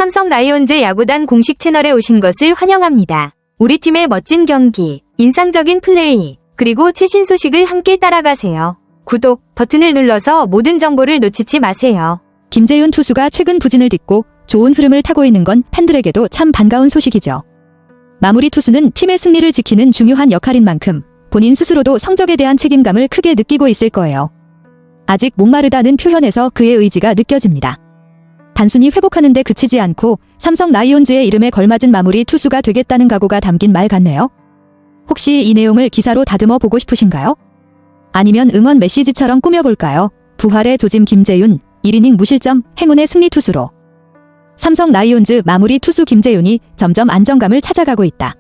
삼성 라이온즈 야구단 공식 채널에 오신 것을 환영합니다. 우리 팀의 멋진 경기, 인상적인 플레이, 그리고 최신 소식을 함께 따라가세요. 구독 버튼을 눌러서 모든 정보를 놓치지 마세요. 김재윤 투수가 최근 부진을 딛고 좋은 흐름을 타고 있는 건 팬들에게도 참 반가운 소식이죠. 마무리 투수는 팀의 승리를 지키는 중요한 역할인 만큼 본인 스스로도 성적에 대한 책임감을 크게 느끼고 있을 거예요. 아직 목마르다는 표현에서 그의 의지가 느껴집니다. 단순히 회복하는 데 그치지 않고 삼성 라이온즈의 이름에 걸맞은 마무리 투수가 되겠다는 각오가 담긴 말 같네요. 혹시 이 내용을 기사로 다듬어 보고 싶으신가요? 아니면 응원 메시지처럼 꾸며볼까요? 부활의 조짐 김재윤, 1이닝 무실점, 행운의 승리 투수로. 삼성 라이온즈 마무리 투수 김재윤이 점점 안정감을 찾아가고 있다.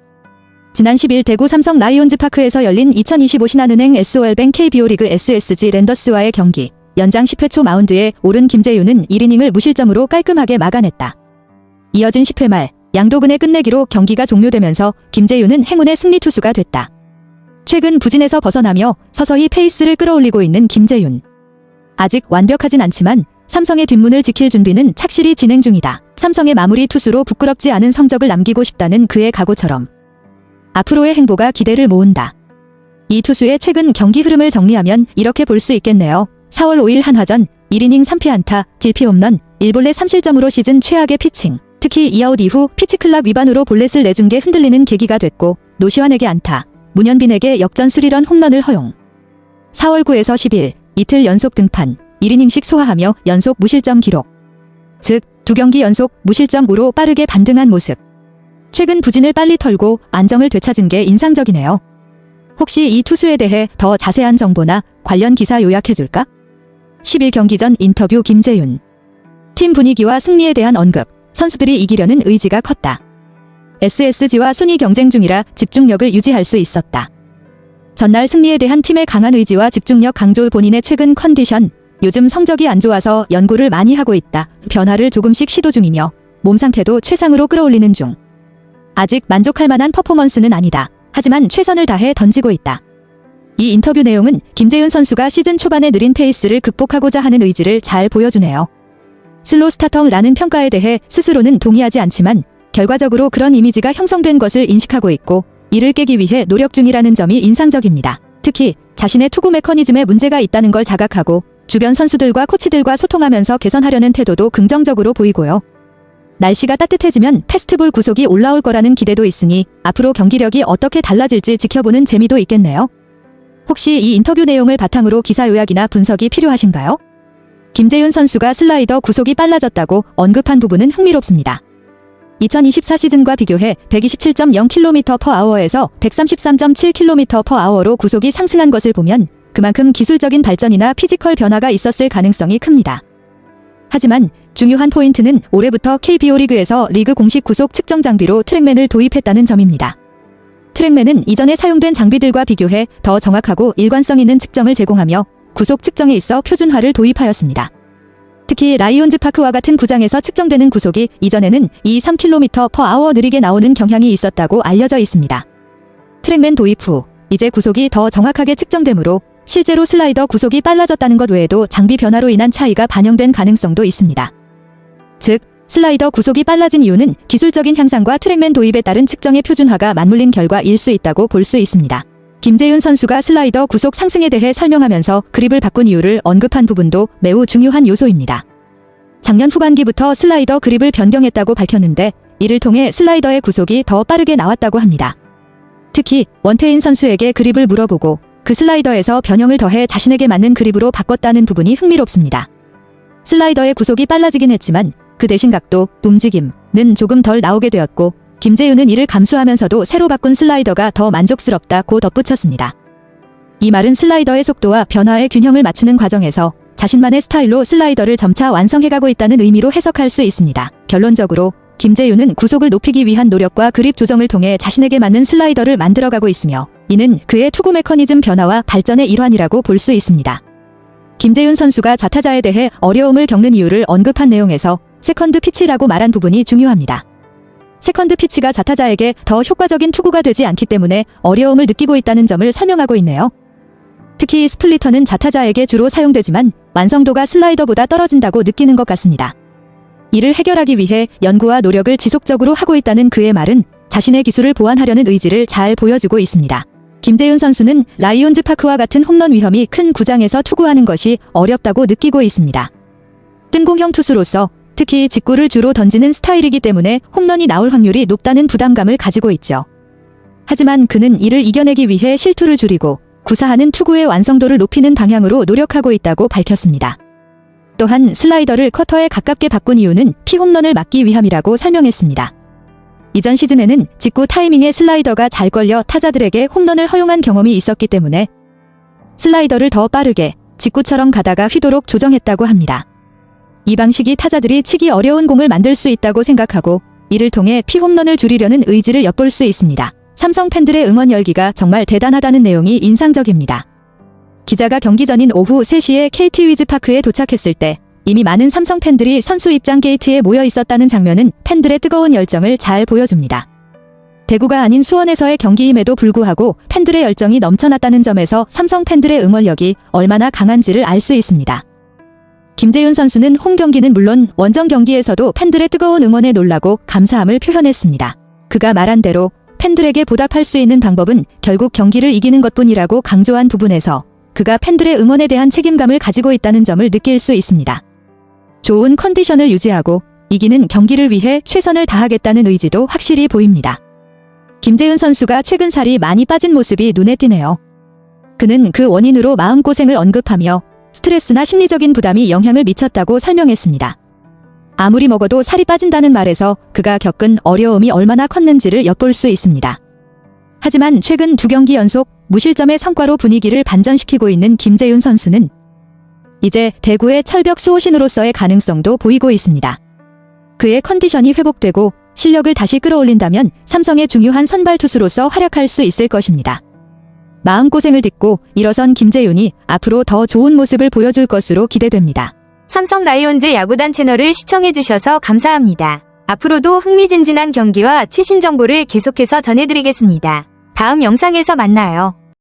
지난 10일 대구 삼성 라이온즈 파크에서 열린 2025 신한은행 SOL뱅 KBO 리그 SSG 랜더스와의 경기. 연장 10회 초 마운드에 오른 김재윤은 1이닝을 무실점으로 깔끔하게 막아냈다. 이어진 10회 말 양도근의 끝내기로 경기가 종료되면서 김재윤은 행운의 승리 투수가 됐다. 최근 부진에서 벗어나며 서서히 페이스를 끌어올리고 있는 김재윤. 아직 완벽하진 않지만 삼성의 뒷문을 지킬 준비는 착실히 진행 중이다. 삼성의 마무리 투수로 부끄럽지 않은 성적을 남기고 싶다는 그의 각오처럼 앞으로의 행보가 기대를 모은다. 이 투수의 최근 경기 흐름을 정리하면 이렇게 볼 수 있겠네요. 4월 5일 한화전 1이닝 3피 안타, DP 홈런, 1볼넷 3실점으로 시즌 최악의 피칭. 특히 2아웃 이후 피치클락 위반으로 볼넷을 내준 게 흔들리는 계기가 됐고 노시환에게 안타, 문현빈에게 역전 3런 홈런을 허용. 4월 9에서 10일 이틀 연속 등판, 1이닝씩 소화하며 연속 무실점 기록. 즉, 2경기 연속 무실점으로 빠르게 반등한 모습. 최근 부진을 빨리 털고 안정을 되찾은 게 인상적이네요. 혹시 이 투수에 대해 더 자세한 정보나 관련 기사 요약해줄까? 10일 경기 전 인터뷰 김재윤. 팀 분위기와 승리에 대한 언급, 선수들이 이기려는 의지가 컸다. SSG와 순위 경쟁 중이라 집중력을 유지할 수 있었다. 전날 승리에 대한 팀의 강한 의지와 집중력 강조 본인의 최근 컨디션, 요즘 성적이 안 좋아서 연구를 많이 하고 있다. 변화를 조금씩 시도 중이며 몸 상태도 최상으로 끌어올리는 중. 아직 만족할 만한 퍼포먼스는 아니다. 하지만 최선을 다해 던지고 있다. 이 인터뷰 내용은 김재윤 선수가 시즌 초반에 느린 페이스를 극복하고자 하는 의지를 잘 보여주네요. 슬로 스타터라는 평가에 대해 스스로는 동의하지 않지만 결과적으로 그런 이미지가 형성된 것을 인식하고 있고 이를 깨기 위해 노력 중이라는 점이 인상적입니다. 특히 자신의 투구 메커니즘에 문제가 있다는 걸 자각하고 주변 선수들과 코치들과 소통하면서 개선하려는 태도도 긍정적으로 보이고요. 날씨가 따뜻해지면 패스트볼 구속이 올라올 거라는 기대도 있으니 앞으로 경기력이 어떻게 달라질지 지켜보는 재미도 있겠네요. 혹시 이 인터뷰 내용을 바탕으로 기사 요약이나 분석이 필요하신가요? 김재윤 선수가 슬라이더 구속이 빨라졌다고 언급한 부분은 흥미롭습니다. 2024 시즌과 비교해 127.0km/h에서 133.7km/h로 구속이 상승한 것을 보면 그만큼 기술적인 발전이나 피지컬 변화가 있었을 가능성이 큽니다. 하지만 중요한 포인트는 올해부터 KBO 리그에서 리그 공식 구속 측정 장비로 트랙맨을 도입했다는 점입니다. 트랙맨은 이전에 사용된 장비들과 비교해 더 정확하고 일관성 있는 측정을 제공하며 구속 측정에 있어 표준화를 도입하였습니다. 특히 라이온즈 파크와 같은 구장에서 측정되는 구속이 이전에는 2-3km/h 느리게 나오는 경향이 있었다고 알려져 있습니다. 트랙맨 도입 후 이제 구속이 더 정확하게 측정되므로 실제로 슬라이더 구속이 빨라졌다는 것 외에도 장비 변화로 인한 차이가 반영된 가능성도 있습니다. 즉, 슬라이더 구속이 빨라진 이유는 기술적인 향상과 트랙맨 도입에 따른 측정의 표준화가 맞물린 결과일 수 있다고 볼 수 있습니다. 김재윤 선수가 슬라이더 구속 상승에 대해 설명하면서 그립을 바꾼 이유를 언급한 부분도 매우 중요한 요소입니다. 작년 후반기부터 슬라이더 그립을 변경했다고 밝혔는데 이를 통해 슬라이더의 구속이 더 빠르게 나왔다고 합니다. 특히 원태인 선수에게 그립을 물어보고 그 슬라이더에서 변형을 더해 자신에게 맞는 그립으로 바꿨다는 부분이 흥미롭습니다. 슬라이더의 구속이 빨라지긴 했지만 그 대신 각도, 움직임은 조금 덜 나오게 되었고 김재윤은 이를 감수하면서도 새로 바꾼 슬라이더가 더 만족스럽다고 덧붙였습니다. 이 말은 슬라이더의 속도와 변화의 균형을 맞추는 과정에서 자신만의 스타일로 슬라이더를 점차 완성해가고 있다는 의미로 해석할 수 있습니다. 결론적으로 김재윤은 구속을 높이기 위한 노력과 그립 조정을 통해 자신에게 맞는 슬라이더를 만들어가고 있으며 이는 그의 투구 메커니즘 변화와 발전의 일환이라고 볼 수 있습니다. 김재윤 선수가 좌타자에 대해 어려움을 겪는 이유를 언급한 내용에서 세컨드 피치라고 말한 부분이 중요합니다. 세컨드 피치가 좌타자에게 더 효과적인 투구가 되지 않기 때문에 어려움을 느끼고 있다는 점을 설명하고 있네요. 특히 스플리터는 좌타자에게 주로 사용되지만 완성도가 슬라이더보다 떨어진다고 느끼는 것 같습니다. 이를 해결하기 위해 연구와 노력을 지속적으로 하고 있다는 그의 말은 자신의 기술을 보완하려는 의지를 잘 보여주고 있습니다. 김재윤 선수는 라이온즈 파크와 같은 홈런 위험이 큰 구장에서 투구하는 것이 어렵다고 느끼고 있습니다. 뜬공형 투수로서 특히 직구를 주로 던지는 스타일이기 때문에 홈런이 나올 확률이 높다는 부담감을 가지고 있죠. 하지만 그는 이를 이겨내기 위해 실투를 줄이고 구사하는 투구의 완성도를 높이는 방향으로 노력하고 있다고 밝혔습니다. 또한 슬라이더를 커터에 가깝게 바꾼 이유는 피홈런을 막기 위함이라고 설명했습니다. 이전 시즌에는 직구 타이밍에 슬라이더가 잘 걸려 타자들에게 홈런을 허용한 경험이 있었기 때문에 슬라이더를 더 빠르게 직구처럼 가다가 휘도록 조정했다고 합니다. 이 방식이 타자들이 치기 어려운 공을 만들 수 있다고 생각하고 이를 통해 피홈런을 줄이려는 의지를 엿볼 수 있습니다. 삼성 팬들의 응원 열기가 정말 대단하다는 내용이 인상적입니다. 기자가 경기 전인 오후 3시에 KT 위즈파크에 도착했을 때 이미 많은 삼성 팬들이 선수 입장 게이트에 모여 있었다는 장면은 팬들의 뜨거운 열정을 잘 보여줍니다. 대구가 아닌 수원에서의 경기임에도 불구하고 팬들의 열정이 넘쳐났다는 점에서 삼성 팬들의 응원력이 얼마나 강한지를 알 수 있습니다. 김재윤 선수는 홈 경기는 물론 원정 경기에서도 팬들의 뜨거운 응원에 놀라고 감사함을 표현했습니다. 그가 말한 대로 팬들에게 보답할 수 있는 방법은 결국 경기를 이기는 것뿐이라고 강조한 부분에서 그가 팬들의 응원에 대한 책임감을 가지고 있다는 점을 느낄 수 있습니다. 좋은 컨디션을 유지하고 이기는 경기를 위해 최선을 다하겠다는 의지도 확실히 보입니다. 김재윤 선수가 최근 살이 많이 빠진 모습이 눈에 띄네요. 그는 그 원인으로 마음고생을 언급하며 스트레스나 심리적인 부담이 영향을 미쳤다고 설명했습니다. 아무리 먹어도 살이 빠진다는 말에서 그가 겪은 어려움이 얼마나 컸는지를 엿볼 수 있습니다. 하지만 최근 2경기 연속 무실점의 성과로 분위기를 반전시키고 있는 김재윤 선수는 이제 대구의 철벽 수호신으로서의 가능성도 보이고 있습니다. 그의 컨디션이 회복되고 실력을 다시 끌어올린다면 삼성의 중요한 선발 투수로서 활약할 수 있을 것입니다. 마음고생을 딛고 일어선 김재윤이 앞으로 더 좋은 모습을 보여줄 것으로 기대됩니다. 삼성 라이온즈 야구단 채널을 시청해주셔서 감사합니다. 앞으로도 흥미진진한 경기와 최신 정보를 계속해서 전해드리겠습니다. 다음 영상에서 만나요.